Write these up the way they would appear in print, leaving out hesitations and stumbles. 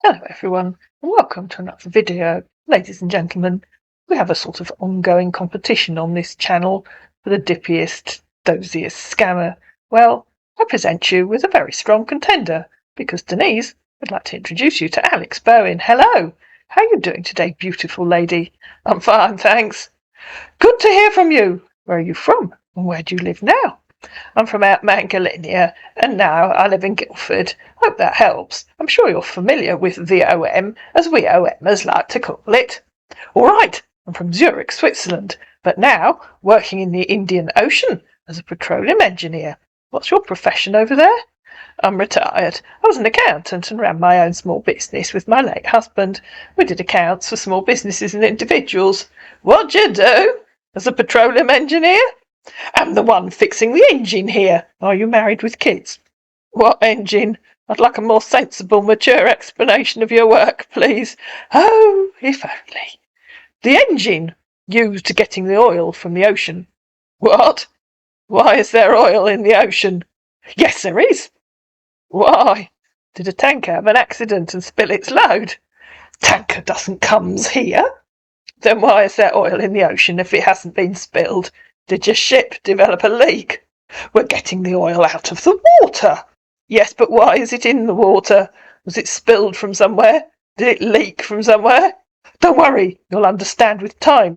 Hello everyone, and welcome to another video. Ladies and gentlemen, we have a sort of ongoing competition on this channel for the dippiest, doziest scammer. Well, I present you with a very strong contender, because Denise would like to introduce you to Alex Bowen. Hello! How are you doing today, beautiful lady? I'm fine, thanks. Good to hear from you. Where are you from, and where do you live now? I'm from out Mangalinea, and now I live in Guildford. Hope that helps. I'm sure you're familiar with VOM, as we OMers like to call it. All right, I'm from Zurich, Switzerland, but now working in the Indian Ocean as a petroleum engineer. What's your profession over there? I'm retired. I was an accountant and ran my own small business with my late husband. We did accounts for small businesses and individuals. What do you do? As a petroleum engineer? I'm the one fixing the engine here. Are you married with kids? What engine? I'd like a more sensible, mature explanation of your work, please. Oh, if only. The engine used to getting the oil from the ocean. What? Why is there oil in the ocean? Yes, there is. Why? Did a tanker have an accident and spill its load? Tanker doesn't comes here. Then why is there oil in the ocean if it hasn't been spilled? Did your ship develop a leak? We're getting the oil out of the water. Yes, but why is it in the water? Was it spilled from somewhere? Did it leak from somewhere? Don't worry, you'll understand with time.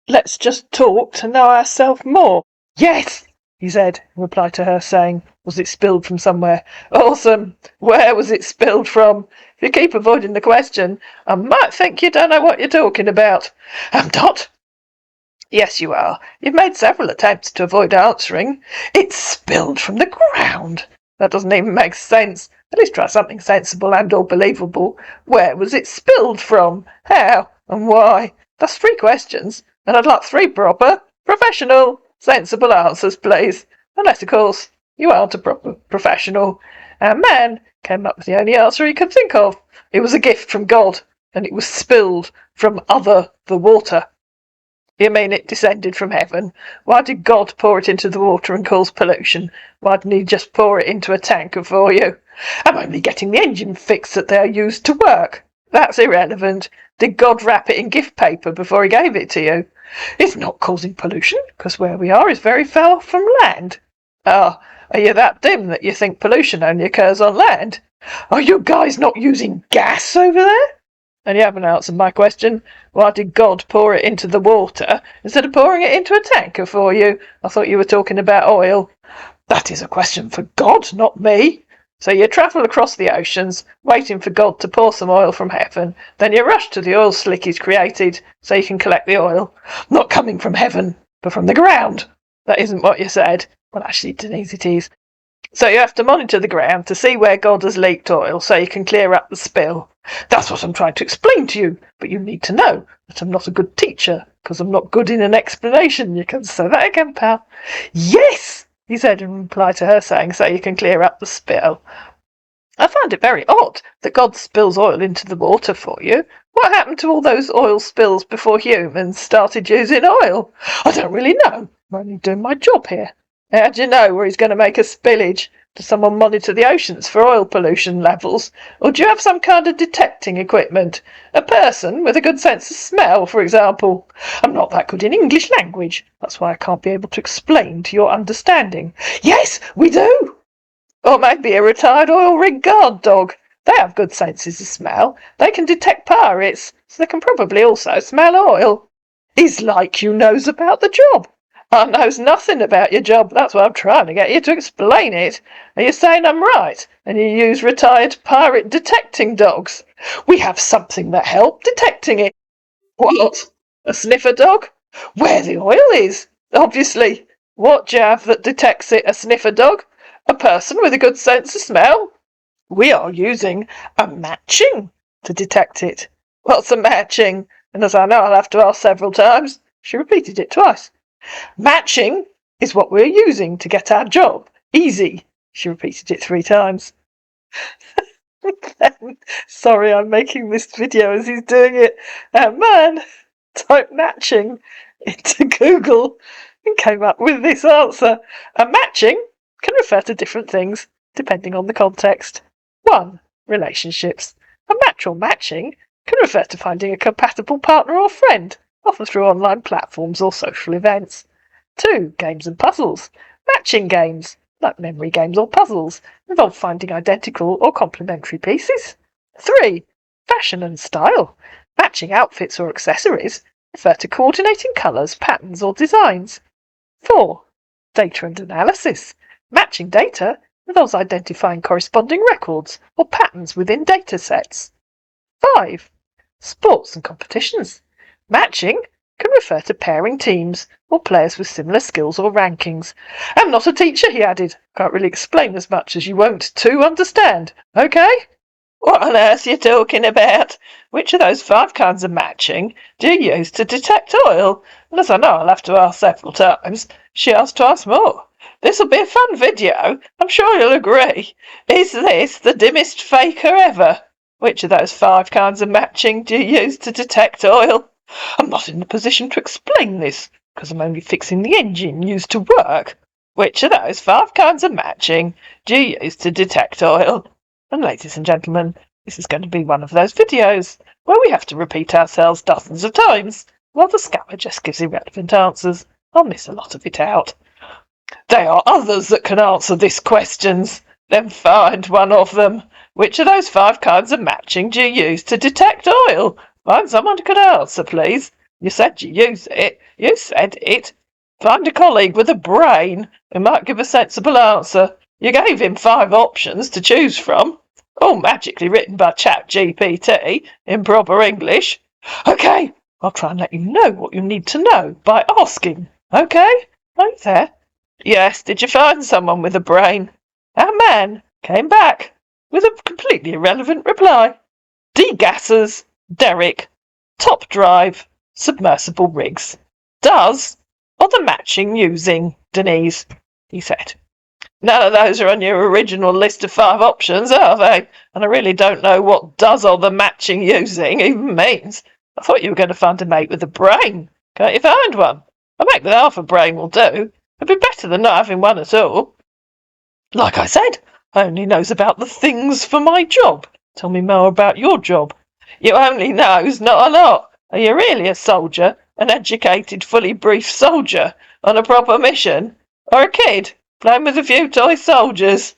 Let's just talk to know ourselves more. Yes, he said, in reply to her saying, was it spilled from somewhere? Awesome. Where was it spilled from? If you keep avoiding the question, I might think you don't know what you're talking about. I'm not. Yes, you are. You've made several attempts to avoid answering. It's spilled from the ground. That doesn't even make sense. At least try something sensible and or believable. Where was it spilled from? How? And why? That's 3 questions, and I'd like 3 proper, professional, sensible answers, please. Unless, of course, you aren't a proper professional. Our man came up with the only answer he could think of. It was a gift from God, and it was spilled from the water. You mean it descended from heaven? Why did God pour it into the water and cause pollution? Why didn't he just pour it into a tanker for you? I'm only getting the engine fixed that they are used to work. That's irrelevant. Did God wrap it in gift paper before he gave it to you? It's not causing pollution, because where we are is very far from land. Ah, are you that dim that you think pollution only occurs on land? Are you guys not using gas over there? And you haven't answered my question. Why did God pour it into the water instead of pouring it into a tanker for you? I thought you were talking about oil. That is a question for God, not me. So you travel across the oceans, waiting for God to pour some oil from heaven. Then you rush to the oil slick he's created so you can collect the oil. Not coming from heaven, but from the ground. That isn't what you said. Well, actually, Denise, it is. So you have to monitor the ground to see where God has leaked oil so you can clear up the spill. That's what I'm trying to explain to you, but you need to know that I'm not a good teacher, because I'm not good in an explanation. You can say that again, pal. Yes, he said in reply to her saying, so you can clear up the spill. I find it very odd that God spills oil into the water for you. What happened to all those oil spills before humans started using oil? I don't really know. I'm only doing my job here. How do you know where he's going to make a spillage? Does someone monitor the oceans for oil pollution levels? Or do you have some kind of detecting equipment? A person with a good sense of smell, for example. I'm not that good in English language. That's why I can't be able to explain to your understanding. Yes, we do! Or maybe a retired oil rig guard dog. They have good senses of smell. They can detect pirates, so they can probably also smell oil. It's like you knows about the job. I knows nothing about your job. That's why I'm trying to get you to explain it. Are you saying I'm right? And you use retired pirate detecting dogs? We have something that help detecting it. What? A sniffer dog? Where the oil is, obviously. What do you have that detects it, a sniffer dog? A person with a good sense of smell? We are using a matching to detect it. What's a matching? And as I know I'll have to ask several times, she repeated it twice. Matching is what we're using to get our job easy. She repeated it 3 times. Sorry, I'm making this video as he's doing it. Man typed matching into Google and came up with this answer. A matching can refer to different things depending on the context. 1. Relationships. A match Actual matching can refer to finding a compatible partner or friend, often through online platforms or social events. 2. Games and puzzles. Matching games, like memory games or puzzles, involve finding identical or complementary pieces. 3. Fashion and style. Matching outfits or accessories refer to coordinating colours, patterns or designs. 4. Data and analysis. Matching data involves identifying corresponding records or patterns within data sets. 5. Sports and competitions. Matching can refer to pairing teams or players with similar skills or rankings. I'm not a teacher, he added. Can't really explain as much as you won't to understand. Okay? What on earth are you talking about? Which of those 5 kinds of matching do you use to detect oil? And as I know I'll have to ask several times, she asked twice more. This'll be a fun video, I'm sure you'll agree. Is this the dimmest faker ever? Which of those 5 kinds of matching do you use to detect oil? I'm not in the position to explain this, because I'm only fixing the engine used to work. Which of those 5 kinds of matching do you use to detect oil? And ladies and gentlemen, this is going to be one of those videos where we have to repeat ourselves dozens of times, while the scammer just gives irrelevant answers. I'll miss a lot of it out. There are others that can answer these questions. Then find one of them. Which of those 5 kinds of matching do you use to detect oil? Find someone who can answer, please. You said you use it. You said it. Find a colleague with a brain who might give a sensible answer. You gave him 5 options to choose from, all magically written by ChatGPT in proper English. Okay, I'll try and let you know what you need to know by asking. Okay? Are you there? Yes, did you find someone with a brain? Our man came back with a completely irrelevant reply. Degassers, Derek, top drive, submersible rigs. Does, or the matching using, Denise, he said. None of those are on your original list of 5 options, are they? And I really don't know what does or the matching using even means. I thought you were going to find a mate with a brain. Can't you find one? A mate with half a brain will do. It'd be better than not having one at all. Like I said, I only knows about the things for my job. Tell me more about your job. You only knows not a lot. Are you really a soldier? An educated, fully briefed soldier on a proper mission? Or a kid playing with a few toy soldiers?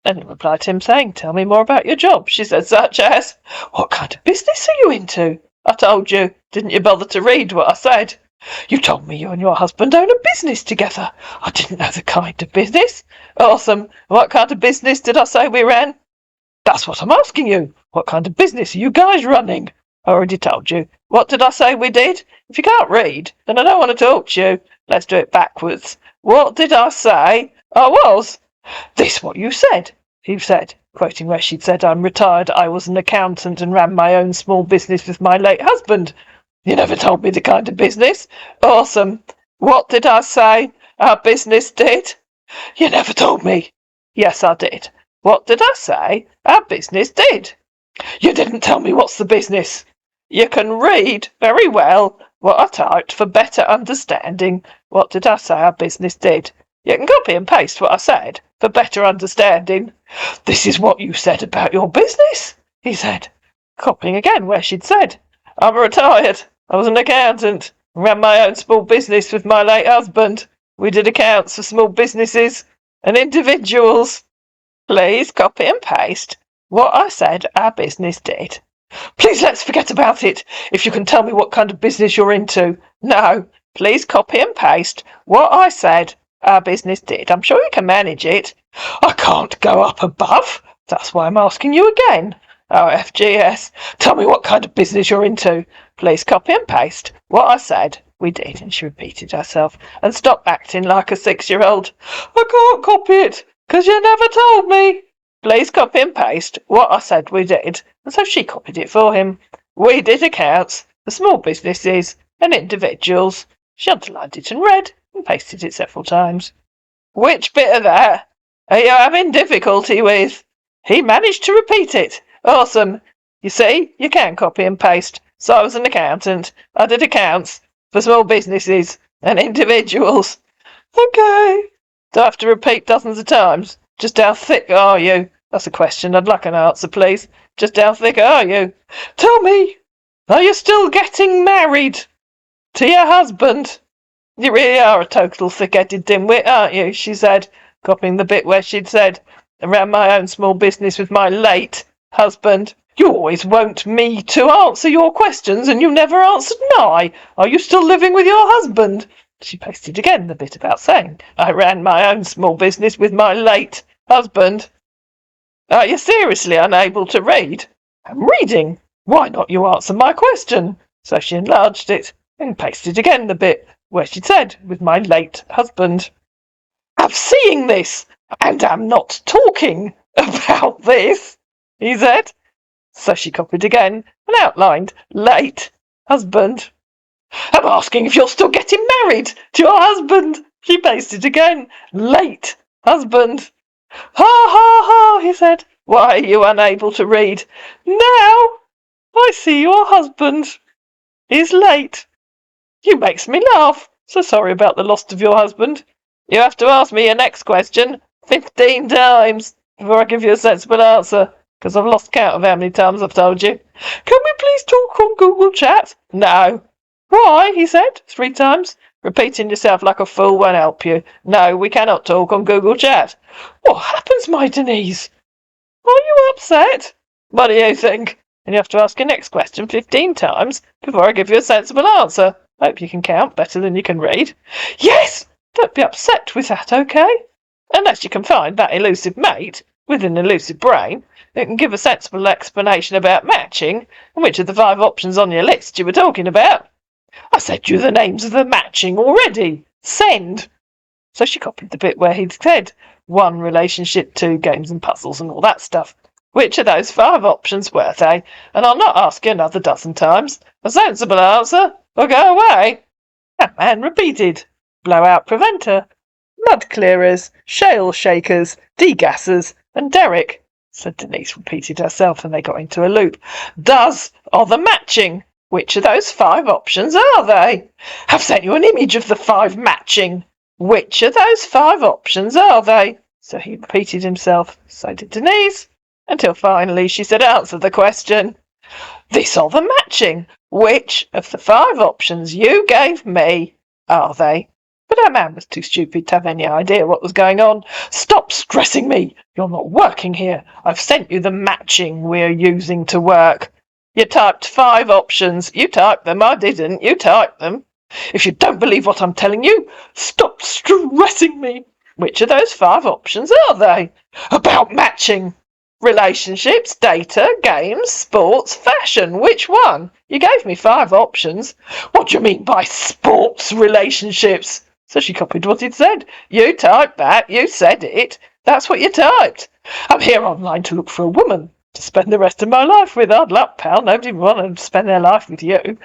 Then he replied to him saying, tell me more about your job. She said, such as, what kind of business are you into? I told you. Didn't you bother to read what I said? You told me you and your husband own a business together. I didn't know the kind of business. Awesome. What kind of business did I say we ran? That's what I'm asking you. What kind of business are you guys running? I already told you. What did I say we did? If you can't read, then I don't want to talk to you. Let's do it backwards. What did I say I was? This what you said, he said, quoting where she'd said, I'm retired, I was an accountant and ran my own small business with my late husband. You never told me the kind of business. Awesome. What did I say our business did? You never told me. Yes, I did. What did I say our business did? You didn't tell me what's the business. You can read very well what I typed for better understanding. What did I say our business did? You can copy and paste what I said for better understanding. This is what you said about your business, he said, copying again where she'd said, I'm retired. I was an accountant and ran my own small business with my late husband. We did accounts for small businesses and individuals. Please copy and paste what I said our business did. Please let's forget about it. If you can tell me what kind of business you're into. No, please copy and paste what I said our business did. I'm sure you can manage it. I can't go up above. That's why I'm asking you again. Oh, FGS, tell me what kind of business you're into. Please copy and paste what I said we did. And she repeated herself and stopped acting like a 6-year-old. I can't copy it, 'cause you never told me. Please copy and paste what I said we did. And so she copied it for him. We did accounts for small businesses and individuals. She underlined it and read and pasted it several times. Which bit of that are you having difficulty with? He managed to repeat it. Awesome. You see, you can copy and paste. So I was an accountant. I did accounts for small businesses and individuals. Okay. Do I have to repeat dozens of times? Just how thick are you? That's a question I'd like an answer, please. Just how thick are you? Tell me, are you still getting married to your husband? You really are a total thick-headed dimwit, aren't you? She said, copying the bit where she'd said, I ran my own small business with my late husband. You always want me to answer your questions, and you never answered mine. Are you still living with your husband? She pasted again the bit about saying, I ran my own small business with my late husband. Are you seriously unable to read? I'm reading. Why not you answer my question? So she enlarged it and pasted again the bit where she said, with my late husband. I'm seeing this, and I'm not talking about this, he said. So she copied again and outlined late husband. I'm asking if you're still getting married to your husband. She pasted again, late husband. Ha ha ha, he said. Why are you unable to read? Now I see your husband is late. You makes me laugh. So sorry about the loss of your husband. You have to ask me your next question 15 times before I give you a sensible answer, because I've lost count of how many times I've told you. Can we please talk on Google Chat? No. Why? He said 3 times. Repeating yourself like a fool won't help you. No, we cannot talk on Google Chat. What happens, my Denise? Are you upset? What do you think? And you have to ask your next question 15 times before I give you a sensible answer. Hope you can count better than you can read. Yes! Don't be upset with that, okay? Unless you can find that elusive mate with an elusive brain that can give a sensible explanation about matching and which of the 5 options on your list you were talking about. I said you the names of the matching already. Send. So she copied the bit where he'd said 1 relationship, 2 games and puzzles and all that stuff. Which of those 5 options were they? And I'll not ask you another dozen times. A sensible answer, or go away. That man repeated. Blowout preventer, mud clearers, shale shakers, degassers, and Derek. So Denise repeated herself and they got into a loop. Does or the matching? Which of those 5 options are they? I've sent you an image of the 5 matching. Which of those 5 options are they? So he repeated himself. So did Denise. Until finally she said, answer the question. This or the matching. Which of the 5 options you gave me are they? But our man was too stupid to have any idea what was going on. Stop stressing me. You're not working here. I've sent you the matching we're using to work. You typed 5 options. You typed them. I didn't. You typed them. If you don't believe what I'm telling you, stop stressing me. Which of those 5 options are they? About matching. Relationships, data, games, sports, fashion. Which one? You gave me 5 options. What do you mean by sports relationships? So she copied what he'd said. You typed that. You said it. That's what you typed. I'm here online to look for a woman to spend the rest of my life with. Hard luck, pal. Nobody would want to spend their life with you.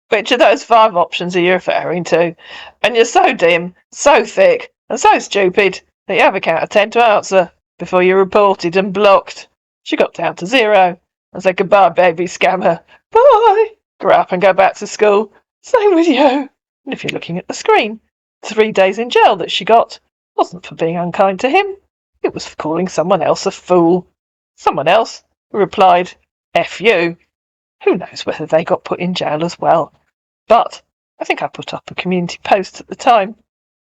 Which of those 5 options are you referring to? And you're so dim, so thick, and so stupid that you have a count of 10 to answer before you're reported and blocked. She got down to 0 and said, goodbye, baby scammer. Bye. Grow up and go back to school. Same with you. And if you're looking at the screen, 3 days in jail that she got wasn't for being unkind to him. It was for calling someone else a fool. Someone else who replied, F you. Who knows whether they got put in jail as well. But I think I put up a community post at the time.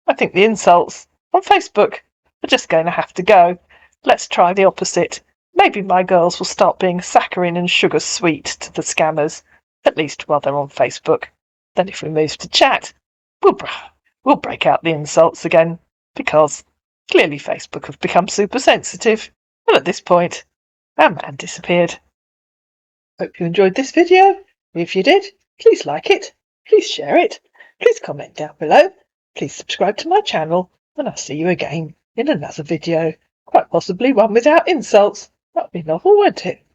I think the insults on Facebook are just going to have to go. Let's try the opposite. Maybe my girls will start being saccharine and sugar sweet to the scammers, at least while they're on Facebook. Then if we move to chat, we'll break out the insults again, because clearly Facebook have become super sensitive. And at this point, our man disappeared. Hope you enjoyed this video. If you did, please like it, please share it, please comment down below, please subscribe to my channel, and I'll see you again in another video. Quite possibly one without insults. That would be novel, wouldn't it?